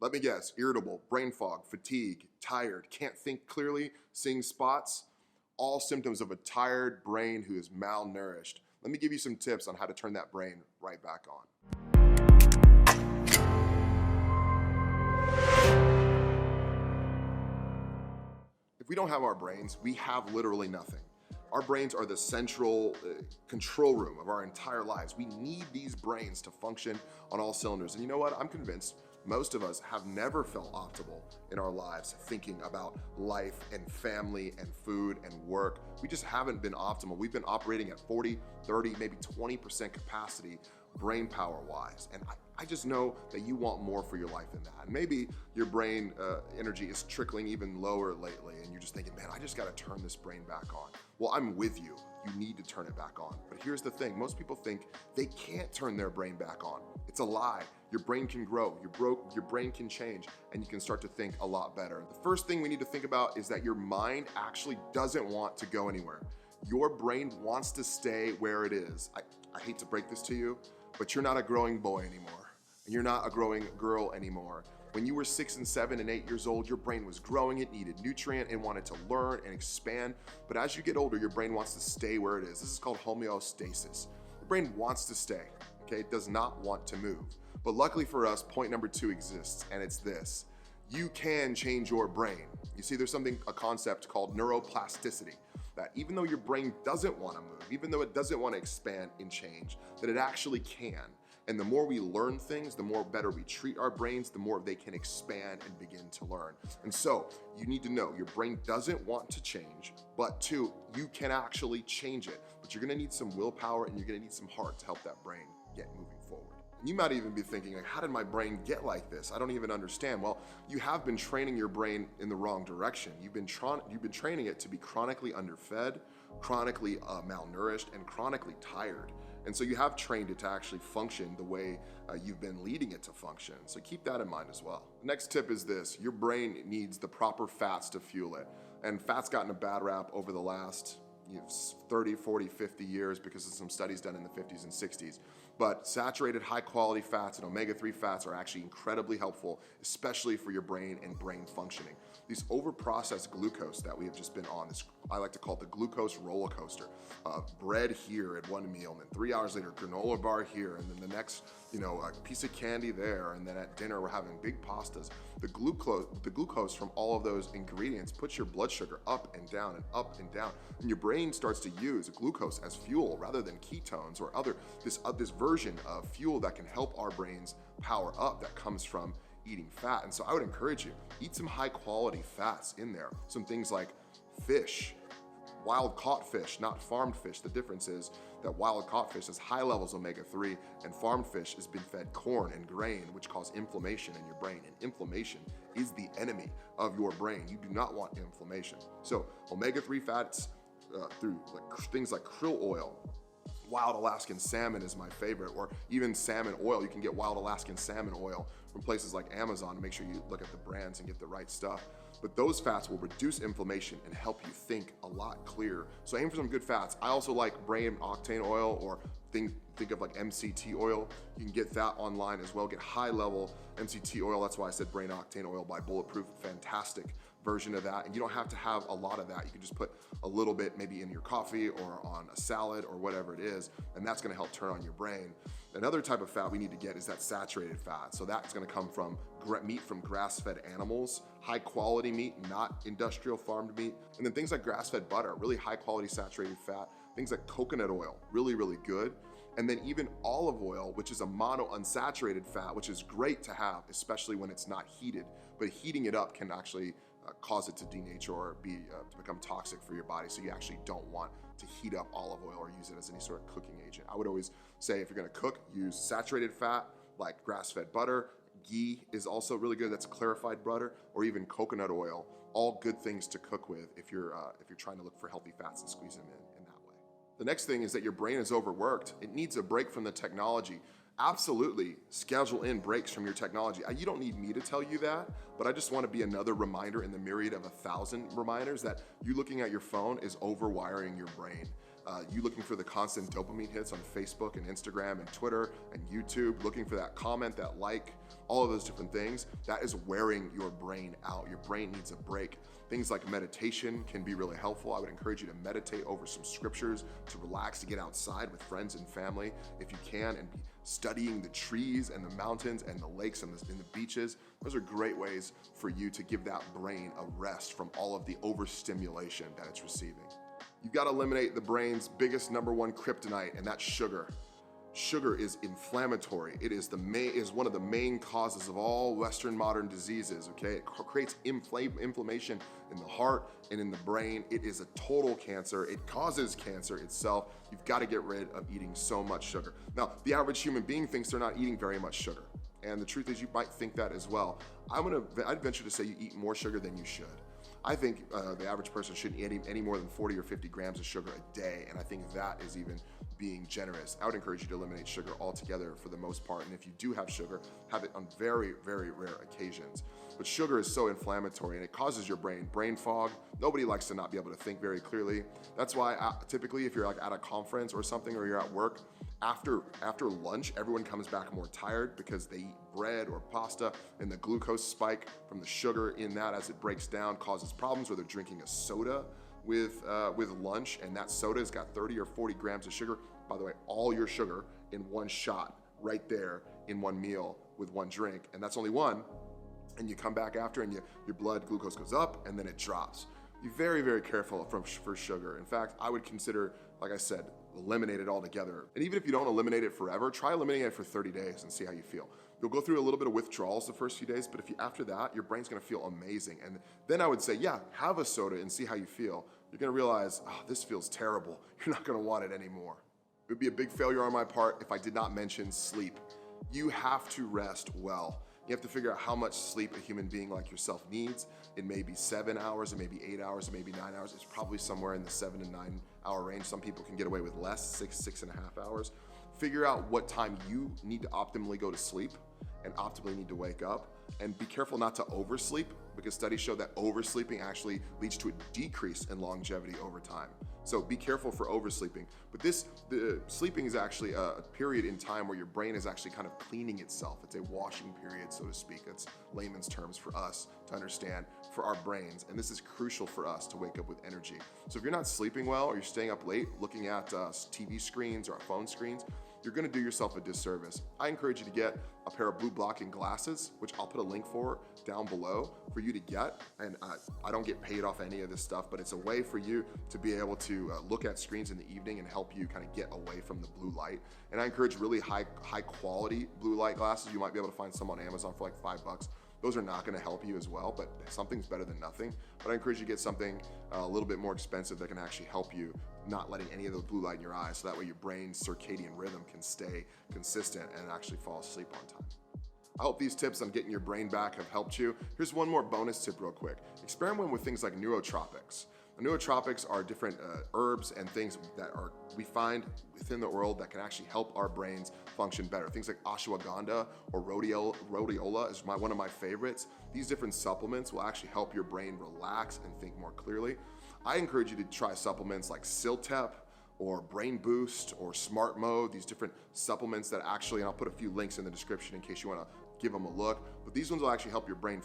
Let me guess, irritable, brain fog, fatigue, tired, can't think clearly, seeing spots, all symptoms of a tired brain who is malnourished. Let me give you some tips on how to turn that brain right back on. If we don't have our brains, we have literally nothing. Our brains are the central control room of our entire lives. We need these brains to function on all cylinders. And you know what? I'm convinced most of us have never felt optimal in our lives thinking about life and family and food and work. We just haven't been optimal. We've been operating at 40, 30, maybe 20% capacity brain power wise. And I just know that you want more for your life than that. And maybe your brain energy is trickling even lower lately and you're just thinking, man, I just gotta turn this brain back on. Well, I'm with you. You need to turn it back on. But here's the thing, most people think they can't turn their brain back on. It's a lie. Your brain can grow, your brain can change, and you can start to think a lot better. The first thing we need to think about is that your mind actually doesn't want to go anywhere. Your brain wants to stay where it is. I hate to break this to you, but you're not a growing boy anymore, and you're not a growing girl anymore. When you were 6 and 7 and 8 years old, your brain was growing, it needed nutrient, and wanted to learn and expand. But as you get older, your brain wants to stay where it is. This is called homeostasis. The brain wants to stay, okay? It does not want to move. But luckily for us, point number 2 exists, and it's this. You can change your brain. You see, there's a concept called neuroplasticity, that even though your brain doesn't want to move, even though it doesn't want to expand and change, that it actually can. And the more we learn things, the more better we treat our brains, the more they can expand and begin to learn. And so you need to know your brain doesn't want to change, but 2, you can actually change it. But you're gonna need some willpower and you're gonna need some heart to help that brain get moving forward. And you might even be thinking, like, how did my brain get like this? I don't even understand. Well, you have been training your brain in the wrong direction. You've been training it to be chronically underfed, chronically malnourished, and chronically tired. And so you have trained it to actually function the way you've been leading it to function. So keep that in mind as well. The next tip is this: your brain needs the proper fats to fuel it. And fat's gotten a bad rap over the last 30, 40, 50 years because of some studies done in the 50s and 60s. But saturated high quality fats and omega-3 fats are actually incredibly helpful, especially for your brain and brain functioning. These over-processed glucose that we have just been on, this I like to call it the glucose roller coaster. Bread here at one meal, and then 3 hours later, granola bar here, and then the next, a piece of candy there, and then at dinner we're having big pastas. The glucose from all of those ingredients puts your blood sugar up and down and up and down, and your brain starts to use glucose as fuel rather than ketones or this version of fuel that can help our brains power up that comes from eating fat. And so I would encourage you, eat some high quality fats in there. Some things like fish, wild caught fish, not farmed fish. The difference is that wild caught fish has high levels of omega-3 and farmed fish has been fed corn and grain, which cause inflammation in your brain. And inflammation is the enemy of your brain. You do not want inflammation. So omega-3 fats through things like krill oil, wild Alaskan salmon is my favorite, or even salmon oil. You can get wild Alaskan salmon oil from places like Amazon. Make sure you look at the brands and get the right stuff. But those fats will reduce inflammation and help you think a lot clearer. So aim for some good fats. I also like brain octane oil, or think of like MCT oil. You can get that online as well. Get high level MCT oil. That's why I said brain octane oil by Bulletproof. Fantastic version of that. And you don't have to have a lot of that. You can just put a little bit maybe in your coffee or on a salad or whatever it is, and that's gonna help turn on your brain. Another type of fat we need to get is that saturated fat. So that's gonna come from meat from grass-fed animals, high quality meat, not industrial farmed meat. And then things like grass-fed butter, really high quality saturated fat. Things like coconut oil, really, really good. And then even olive oil, which is a monounsaturated fat, which is great to have, especially when it's not heated. But heating it up can actually cause it to denature or to become toxic for your body. So you actually don't want to heat up olive oil or use it as any sort of cooking agent. I would always say if you're gonna cook, use saturated fat like grass-fed butter. Ghee is also really good. That's clarified butter, or even coconut oil. All good things to cook with if you're trying to look for healthy fats and squeeze them in that way. The next thing is that your brain is overworked. It needs a break from the technology. Absolutely schedule in breaks from your technology. You don't need me to tell you that, but I just want to be another reminder in the myriad of 1,000 reminders that you looking at your phone is overwiring your brain. You looking for the constant dopamine hits on Facebook and Instagram and Twitter and YouTube, looking for that comment, that like, all of those different things, that is wearing your brain out. Your brain needs a break. Things like meditation can be really helpful. I would encourage you to meditate over some scriptures, to relax, to get outside with friends and family if you can, and be studying the trees and the mountains and the lakes and the beaches. Those are great ways for you to give that brain a rest from all of the overstimulation that it's receiving. You've got to eliminate the brain's biggest #1 kryptonite, and that's sugar. Sugar is inflammatory. It is one of the main causes of all Western modern diseases, okay? It creates inflammation in the heart and in the brain. It is a total cancer. It causes cancer itself. You've got to get rid of eating so much sugar. Now, the average human being thinks they're not eating very much sugar. And the truth is you might think that as well. I'd venture to say you eat more sugar than you should. I think the average person shouldn't eat any more than 40 or 50 grams of sugar a day, and I think that is even being generous. I would encourage you to eliminate sugar altogether for the most part, and if you do have sugar, have it on very, very rare occasions. But sugar is so inflammatory, and it causes your brain fog. Nobody likes to not be able to think very clearly. That's why typically if you're like at a conference or something, or you're at work, after lunch, everyone comes back more tired because they eat bread or pasta, and the glucose spike from the sugar in that as it breaks down causes problems, or they're drinking a soda with lunch, and that soda's got 30 or 40 grams of sugar. By the way, all your sugar in one shot right there in one meal with one drink, and that's only one, and you come back after and your blood glucose goes up and then it drops. Be very, very careful for sugar. In fact, I would consider, like I said, eliminate it altogether. And even if you don't eliminate it forever, try eliminating it for 30 days and see how you feel. You'll go through a little bit of withdrawals the first few days, but after that, your brain's gonna feel amazing. And then I would say, yeah, have a soda and see how you feel. You're gonna realize, oh, this feels terrible. You're not gonna want it anymore. It would be a big failure on my part if I did not mention sleep. You have to rest well. You have to figure out how much sleep a human being like yourself needs. It may be 7 hours, it may be 8 hours, it may be 9 hours. It's probably somewhere in the 7 to 9 hour range. Some people can get away with less, 6.5 hours. Figure out what time you need to optimally go to sleep and optimally need to wake up. And be careful not to oversleep, because studies show that oversleeping actually leads to a decrease in longevity over time. So be careful for oversleeping. But the sleeping is actually a period in time where your brain is actually kind of cleaning itself. It's a washing period, so to speak. That's layman's terms for us to understand for our brains. And this is crucial for us to wake up with energy. So if you're not sleeping well, or you're staying up late looking at TV screens or phone screens, you're gonna do yourself a disservice. I encourage you to get a pair of blue blocking glasses, which I'll put a link for down below for you to get. And I don't get paid off any of this stuff, but it's a way for you to be able to look at screens in the evening and help you kind of get away from the blue light. And I encourage really high quality blue light glasses. You might be able to find some on Amazon for like $5. Those are not gonna help you as well, but something's better than nothing. But I encourage you to get something a little bit more expensive that can actually help you not letting any of the blue light in your eyes, so that way your brain's circadian rhythm can stay consistent and actually fall asleep on time. I hope these tips on getting your brain back have helped you. Here's one more bonus tip real quick. Experiment with things like Neurotropics. Nootropics are different herbs and things that we find within the world that can actually help our brains function better. Things like ashwagandha or rhodiola is one of my favorites. These different supplements will actually help your brain relax and think more clearly. I encourage you to try supplements like Ciltep or Brain Boost or Smart Mode, these different supplements that actually, and I'll put a few links in the description in case you wanna give them a look, but these ones will actually help your brain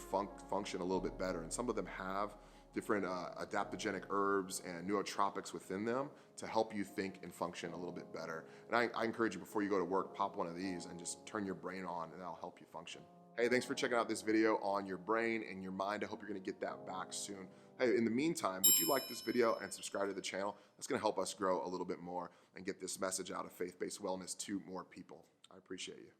function a little bit better. And some of them have different adaptogenic herbs and nootropics within them to help you think and function a little bit better. And I encourage you, before you go to work, pop one of these and just turn your brain on, and that'll help you function. Hey, thanks for checking out this video on your brain and your mind. I hope you're gonna get that back soon. Hey, in the meantime, would you like this video and subscribe to the channel? That's gonna help us grow a little bit more and get this message out of faith-based wellness to more people. I appreciate you.